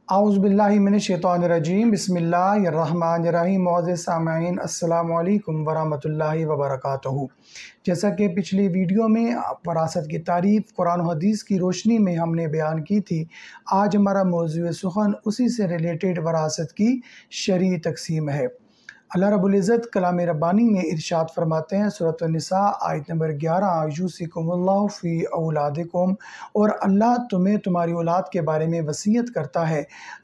اعوذ باللہ من الشیطان الرجیم بسم اللہ الرحمن الرحیم معزز سامعین السلام علیکم ورحمۃ اللہ وبرکاتہ۔ جیسا کہ پچھلی ویڈیو میں وراثت کی تعریف قرآن و حدیث کی روشنی میں ہم نے بیان کی تھی، آج ہمارا موضوع سخن اسی سے ریلیٹڈ وراثت کی شرعی تقسیم ہے۔ اللہ رب العزت کلام ربانی میں ارشاد فرماتے ہیں، سورۃ النساء آیت نمبر 11، یوصیکم اللہ فی اولادکم، اور اللہ تمہیں تمہاری اولاد کے بارے میں وصیت کرتا ہے۔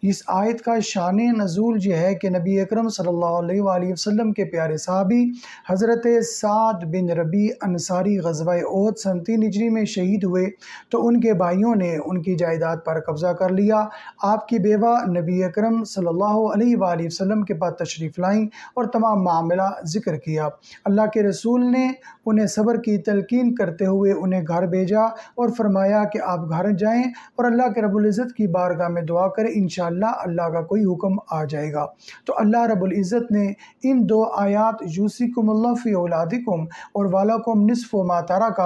اس آیت کا شان نزول یہ ہے کہ نبی اکرم صلی اللہ علیہ وآلہ وسلم کے پیارے صحابی حضرت سعد بن ربیع انصاری غزوہ احد سن 3 ہجری میں شہید ہوئے تو ان کے بھائیوں نے ان کی جائیداد پر قبضہ کر لیا۔ آپ کی بیوہ نبی اکرم صلی اللہ علیہ وآلہ وسلم کے پاس تشریف لائیں اور تمام معاملہ ذکر کیا۔ اللہ کے رسول نے انہیں صبر کی تلقین کرتے ہوئے انہیں گھر بھیجا اور فرمایا کہ آپ گھر جائیں اور اللہ کے رب العزت کی بارگاہ میں دعا کریں، انشاءاللہ اللہ کا کوئی حکم آ جائے گا۔ تو اللہ رب العزت نے ان 2 آیات یوصیکم اللہ فی اولادکم اور ولکم نصف ما ترک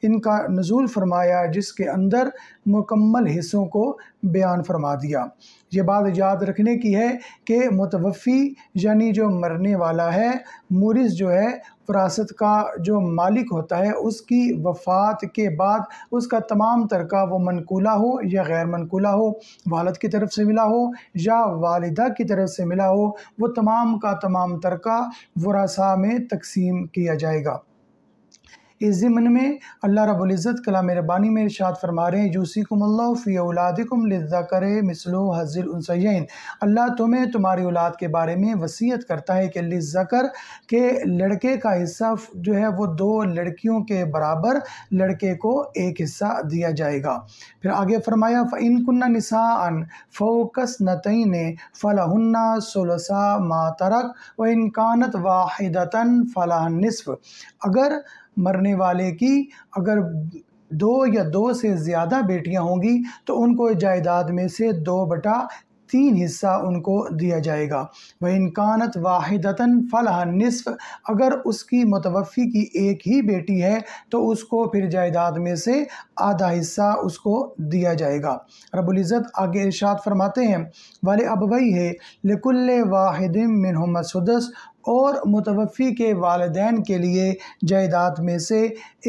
ان کا نزول فرمایا، جس کے اندر مکمل حصوں کو بیان فرما دیا۔ یہ بات یاد رکھنے کی ہے کہ متوفی یعنی جو مرنے والا ہے، مورث جو ہے وراثت کا جو مالک ہوتا ہے، اس کی وفات کے بعد اس کا تمام ترکہ وہ منقولہ ہو یا غیر منقولہ ہو، والد کی طرف سے ملا ہو یا والدہ کی طرف سے ملا ہو، وہ تمام کا تمام ترکہ ورثاء میں تقسیم کیا جائے گا۔ اس ضمن میں اللہ رب العزت کلام ربانی میں ارشاد فرما رہے ہیں، یوصیکم اللہ فی اولادکم للذکر مثل حظ الانثیین، اللہ تمہیں تمہاری اولاد کے بارے میں وصیت کرتا ہے کہ للذکر کہ لڑکے کا حصہ جو ہے وہ 2 لڑکیوں کے برابر لڑکے کو 1 حصہ دیا جائے گا۔ پھر آگے فرمایا فَإِن كُنَّ نِسَاءً فَوْقَ اثْنَتَيْنِ فَلَهُنَّ ثُلُثَا مَا تَرَكَ وَإِن كَانَتْ وَاحِدَةً فَلَهَا النِّصْفُ، اگر مرنے والے کی 2 یا 2 سے زیادہ بیٹیاں ہوں گی تو ان کو جائیداد میں سے 2/3 حصہ ان کو دیا جائے گا۔ وَإِن كَانَتْ وَاحِدَةً فَلَهَا النِّصْفُ، اگر اس کی متوفی کی 1 ہی بیٹی ہے تو اس کو پھر جائیداد میں سے آدھا حصہ اس کو دیا جائے گا۔ رب العزت آگے ارشاد فرماتے ہیں، وَلِأَبَوَيْهِ لِكُلِّ وَاحِدٍ مِّنْهُمَا السُّدُسُ، اور متوفی کے والدین کے لیے جائیداد میں سے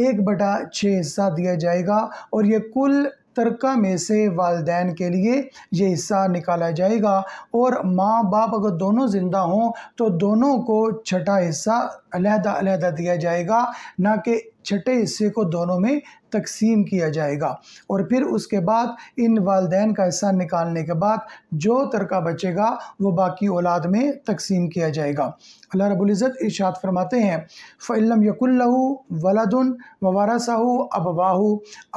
1/6 حصہ دیا جائے گا، اور یہ کل ترکہ میں سے والدین کے لیے یہ حصہ نکالا جائے گا، اور ماں باپ اگر دونوں زندہ ہوں تو دونوں کو 6واں حصہ علیحدہ علیحدہ دیا جائے گا، نہ کہ 6 حصے کو دونوں میں تقسیم کیا جائے گا۔ اور پھر اس کے بعد ان والدین کا حصہ نکالنے کے بعد جو ترکہ بچے گا وہ باقی اولاد میں تقسیم کیا جائے گا۔ اللہ رب العزت ارشاد فرماتے ہیں، فَإِن لَّمْ يَكُن لَّهُ وَلَدٌ وَوَرَثَهُ أَبَوَاهُ،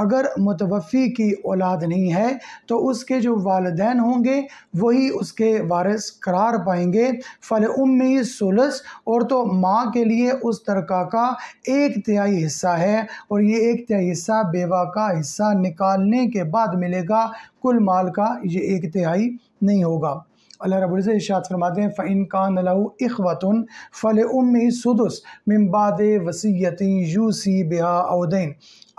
اگر متوفی کی اولاد نہیں ہے تو اس کے جو والدین ہوں گے وہی اس کے وارث قرار پائیں گے۔ فَلِأُمِّهِ الثُّلُثُ، اور تو ماں کے لیے اس ترکہ کا 1/3 حصہ ہے، اور یہ 1/3 حصہ بیوہ کا حصہ نکالنے کے بعد ملے گا، کل مال کا یہ 1/3 نہیں ہوگا۔ اللہ رب العزت ارشاد فرماتے ہیں، فَإِن كَانَ لَهُ إِخْوَةٌ فَلِأُمِّهِ السُّدُسُ مِن بَعْدِ وَصِيَّةٍ يُوصِي بِهَا أَوْ دَيْنٍ،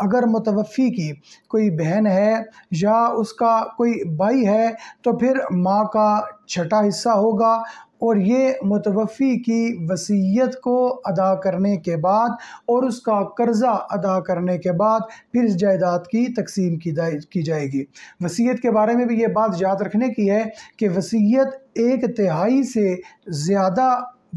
اگر متوفی کی کوئی بہن ہے یا اس کا کوئی بھائی ہے تو پھر ماں کا 6واں حصہ ہوگا، اور یہ متوفی کی وصیت کو ادا کرنے کے بعد اور اس کا قرضہ ادا کرنے کے بعد پھر اس جائیداد کی تقسیم کی جائے گی۔ وصیت کے بارے میں بھی یہ بات یاد رکھنے کی ہے کہ وصیت 1/3 سے زیادہ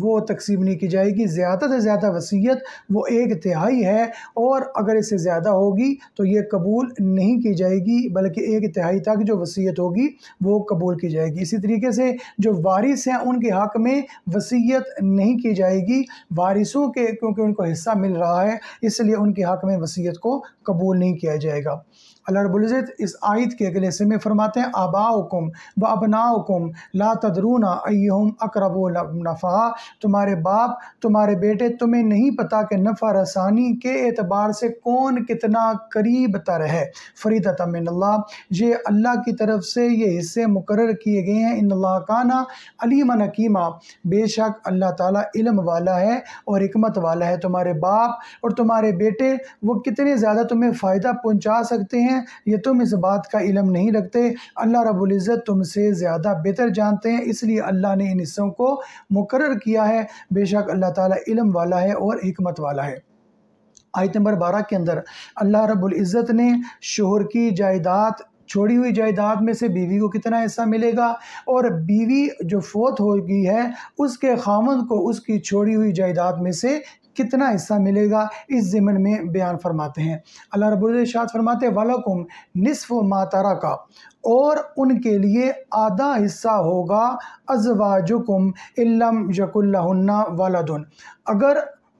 وہ تقسیم نہیں کی جائے گی، زیادہ سے زیادہ وصیت وہ 1/3 ہے، اور اگر اس سے زیادہ ہوگی تو یہ قبول نہیں کی جائے گی، بلکہ 1/3 تک جو وصیت ہوگی وہ قبول کی جائے گی۔ اسی طریقے سے جو وارث ہیں ان کے حق میں وصیت نہیں کی جائے گی، وارثوں کے کیونکہ ان کو حصہ مل رہا ہے اس لیے ان کے حق میں وصیت کو قبول نہیں کیا جائے گا۔ اللہ رب العزت اس آیت کے اگلے حصے میں فرماتے ہیں، آباؤکم و ابناؤکم لا تدرون ایہم اقرب نفعا، تمہارے باپ تمہارے بیٹے تمہیں نہیں پتا کہ نفع رسانی کے اعتبار سے کون کتنا قریب تر ہے۔ فریضۃ من اللہ، یہ اللہ کی طرف سے یہ حصے مقرر کیے گئے ہیں۔ ان اللہ کان علیما حکیما، بے شک اللہ تعالیٰ علم والا ہے اور حکمت والا ہے۔ تمہارے باپ اور تمہارے بیٹے وہ کتنے زیادہ تمہیں فائدہ پہنچا سکتے ہیں ہیں یہ تم اس بات کا علم نہیں رکھتے، اللہ رب العزت تم سے زیادہ بہتر جانتے ہیں، اس لیے اللہ نے ان حصوں کو مقرر کیا ہے، بے شک اللہ تعالیٰ علم والا ہے اور حکمت والا ہے۔ آیت نمبر 12 کے اندر اللہ رب العزت نے شوہر کی جائیداد، چھوڑی ہوئی جائیداد میں سے بیوی کو کتنا حصہ ملے گا، اور بیوی جو فوت ہو گئی ہے اس کے خامند کو اس کی چھوڑی ہوئی جائیداد میں سے کتنا حصہ ملے گا، اس ضمن میں بیان فرماتے ہیں۔ اللہ رب العزت ارشاد فرماتے ہیں وَلَكُمْ نِصْفُ مَا تَرَكَ، اور ان کے لیے آدھا حصہ ہوگا ازواجکم ان لم یکن لہن ولد، اگر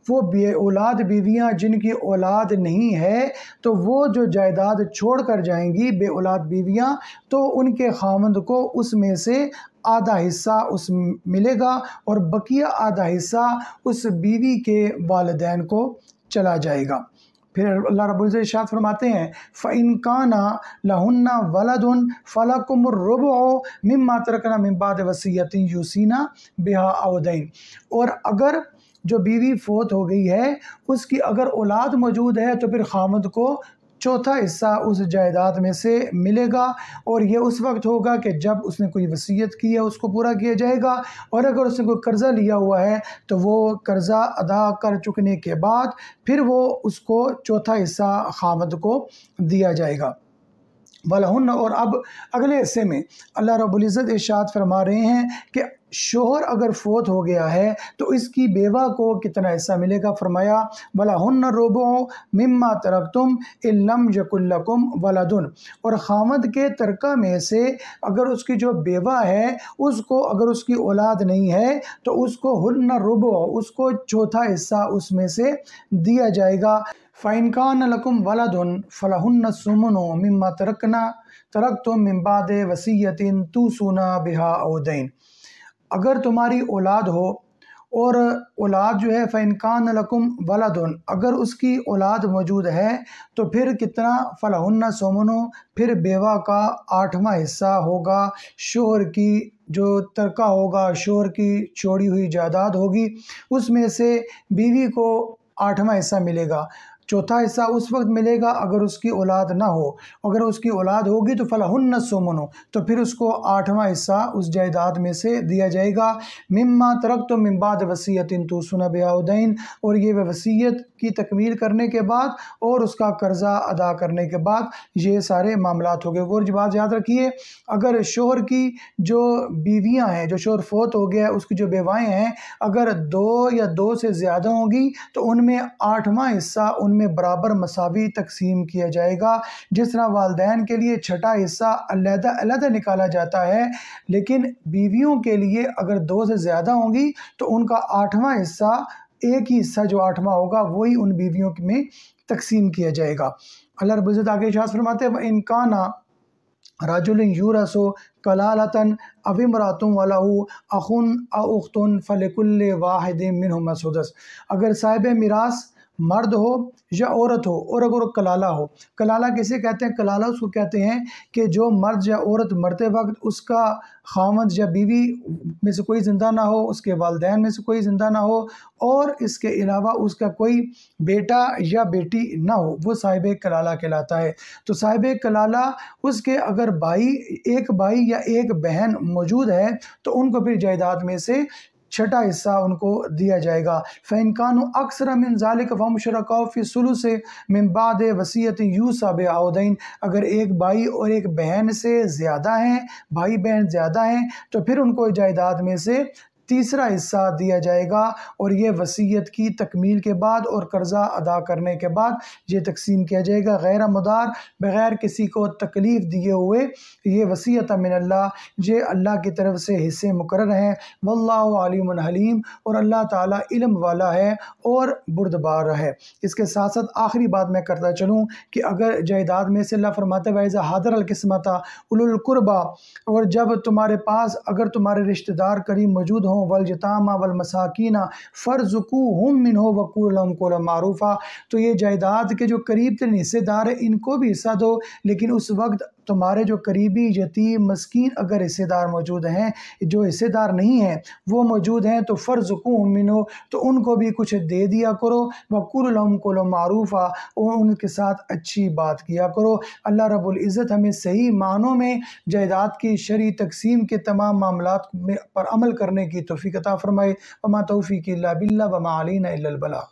وہ بے اولاد بیویاں جن کی اولاد نہیں ہے تو وہ جو جائیداد چھوڑ کر جائیں گی بے اولاد بیویاں، تو ان کے خامند کو اس میں سے آدھا حصہ اس ملے گا، اور بقیہ آدھا حصہ اس بیوی کے والدین کو چلا جائے گا۔ پھر اللہ رب العزت ارشاد فرماتے ہیں فَإِن كَانَ لَهُنَّ وَلَدٌ فَلَكُمُ الرُّبُعُ مِمَّا تَرَكْنَ مِن بَعْدِ وَصِيَّةٍ يُوصِينَ بِهَا أَوْ دَيْنٍ، اور اگر جو بیوی فوت ہو گئی ہے اس کی اگر اولاد موجود ہے تو پھر خامد کو چوتھا حصہ اس جائیداد میں سے ملے گا، اور یہ اس وقت ہوگا کہ جب اس نے کوئی وصیت کی ہے اس کو پورا کیا جائے گا، اور اگر اس نے کوئی قرضہ لیا ہوا ہے تو وہ قرضہ ادا کر چکنے کے بعد پھر وہ اس کو چوتھا حصہ خامد کو دیا جائے گا۔ وَلَهُنَّ، اور اب اگلے حصے میں اللہ رب العزت ارشاد فرما رہے ہیں کہ شوہر اگر فوت ہو گیا ہے تو اس کی بیوہ کو کتنا حصہ ملے گا، فرمایا وَلَهُنَّ الرُّبُعُ مِمَّا تَرَكْتُمْ إِن لَّمْ يَكُن لَّكُمْ وَلَدٌ، اور خامد کے ترکہ میں سے اگر اس کی جو بیوہ ہے اس کو اگر اس کی اولاد نہیں ہے تو اس کو ہن الرُّبُعُ، اس کو چوتھا حصہ اس میں سے دیا جائے گا۔ فَإِن كَانَ لَكُمْ وَلَدٌ فَلَهُنَّ الثُّمُنُ مِمَّا تَرَكْتُم مِّن بَعْدِ وَصِيَّةٍ تُوصُونَ بِهَا أَوْ دَيْنٍ، اگر تمہاری اولاد ہو، اور اولاد جو ہے فَإِن كَانَ لَكُمْ وَلَدٌ، اگر اس کی اولاد موجود ہے تو پھر کتنا، فَلَهُنَّ الثُّمُنُ، پھر بیوہ کا 8واں حصہ ہوگا، شوہر کی جو ترکہ ہوگا، شوہر کی چھوڑی ہوئی جائیداد ہوگی اس میں سے بیوی کو 8واں حصہ ملے گا۔ چوتھا حصہ اس وقت ملے گا اگر اس کی اولاد نہ ہو، اگر اس کی اولاد ہوگی تو فَلَهُنَّ الثُّمُنُ، تو پھر اس کو 8واں حصہ اس جائیداد میں سے دیا جائے گا۔ مِمَّا تَرَكْتُم مِّن بَعْدِ وَصِيَّةٍ تُوصُونَ بِهَا أَوْ دَيْنٍ، اور یہ وصیت کی تکمیل کرنے کے بعد اور اس کا قرضہ ادا کرنے کے بعد یہ سارے معاملات ہو گئے۔ اور جو بات یاد رکھیے، اگر شوہر کی جو بیویاں ہیں، جو شوہر فوت ہو گیا اس کی جو بیوائیں ہیں، اگر 2 یا 2 سے زیادہ ہوں گی تو ان میں 8واں حصہ ان میں برابر مساوی تقسیم کیا جائے گا۔ جس طرح والدین کے لیے چھٹا حصہ علیحدہ علیحدہ نکالا جاتا ہے، لیکن بیویوں کے لیے اگر 2 سے زیادہ ہوں گی تو ان کا 8واں حصہ، ایک ہی حصہ جو 8واں ہوگا وہی ان بیویوں میں تقسیم کیا جائے گا۔ اللہ رب العزت آگے ارشاد فرماتے ہیں وَإِن كَانَ رَجُلٌ يُورَثُ كَلَالَةً أَوِ امْرَأَةٌ وَلَهُ أَخٌ أَوْ أُخْتٌ فَلِكُلِّ وَاحِدٍ مِّنْهُمَا السُّدُسُ، اگر صاحب میراث مرد ہو یا عورت ہو، اور اگر وہ کلالہ ہو، کلالہ کسے کہتے ہیں؟ کلالہ اس کو کہتے ہیں کہ جو مرد یا عورت مرتے وقت اس کا خامد یا بیوی میں سے کوئی زندہ نہ ہو، اس کے والدین میں سے کوئی زندہ نہ ہو، اور اس کے علاوہ اس کا کوئی بیٹا یا بیٹی نہ ہو، وہ صاحب کلالہ کہلاتا ہے۔ تو صاحب کلالہ اس کے اگر ایک بھائی یا ایک بہن موجود ہے تو ان کو پھر جائیداد میں سے چھٹا حصہ ان کو دیا جائے گا۔ فَإِن كَانُوا أَكْثَرَ مِن ذَلِكَ فَهُمْ شُرَكَاءُ فِي الثُّلُثِ مِن بَعْدِ وَصِيَّةٍ يُوصَىٰ بِهَا أَوْ دَيْنٍ، اگر ایک بھائی اور ایک بہن سے زیادہ ہیں، بھائی بہن زیادہ ہیں، تو پھر ان کو جائیداد میں سے تیسرا حصہ دیا جائے گا، اور یہ وصیت کی تکمیل کے بعد اور قرضہ ادا کرنے کے بعد یہ تقسیم کیا جائے گا، غیر مدار، بغیر کسی کو تکلیف دیے ہوئے۔ یہ وصیت من اللہ، یہ اللہ کی طرف سے حصے مقرر ہیں۔ واللہ علیم حلیم، اور اللہ تعالیٰ علم والا ہے اور بردبار ہے۔ اس کے ساتھ ساتھ آخری بات میں کرتا چلوں کہ اگر جائیداد میں سے اللہ فرماتا ہے وَإِذَا حَضَرَ الْقِسْمَةَ أُولُو الْقُرْبَىٰ، اور جب تمہارے پاس اگر تمہارے رشتہ دار قریب موجود ہوں، وَالْيَتَامَىٰ وَالْمَسَاكِينَ فَارْزُقُوهُم مِّنْهُ وَقُولُوا لَهُمْ قَوْلًا مَّعْرُوفًا، تو یہ جائیداد کے جو قریب ترین حصے دار ہیں ان کو بھی حصہ دو، لیکن اس وقت تمہارے جو قریبی یتیم مسکین اگر حصے دار موجود ہیں، جو حصے دار نہیں ہیں وہ موجود ہیں، تو فرزقوہم منہ، تو ان کو بھی کچھ دے دیا کرو، وقول لہم قولا معروفا، اور ان کے ساتھ اچھی بات کیا کرو۔ اللہ رب العزت ہمیں صحیح معنوں میں جائیداد کی شرعی تقسیم کے تمام معاملات پر عمل کرنے کی توفیق عطا فرمائے۔ وما توفیقی الا باللہ وما علینا الا البلاغ۔